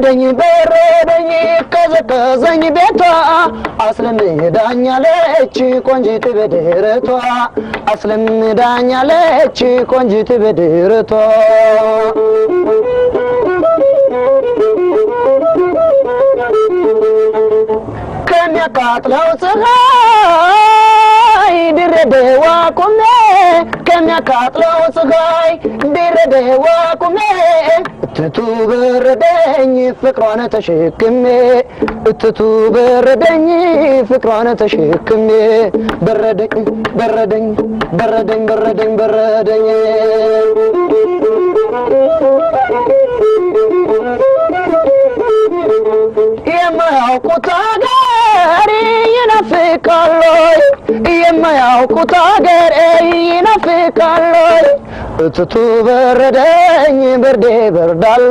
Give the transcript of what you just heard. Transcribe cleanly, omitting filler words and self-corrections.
በረደኝ ቀዘቀዘኝ ቤቷ አስለምዳኛለች ቆንጂት በደረቷ አስለምዳኛለች ቆንጂት በደረቷ ከሚያቃጥለው ፀሐይ ድሬዳዋ ቆሜ ከሚያቃጥለው ፀሐይ ድሬዳዋ ቆሜ እትቱ በረደኝ ፍቅሯን ተሸክሜ እትቱ በረደኝ ፍቅሯን ተሸክሜ በረደኝ በረደኝ በረደኝ በረደኝ በረደኝ የማያውቁት አገር ይናፍቃል የማያውቁት አገር ይናፍቃል እትቱ በረደኝ ብርዴ በርዳል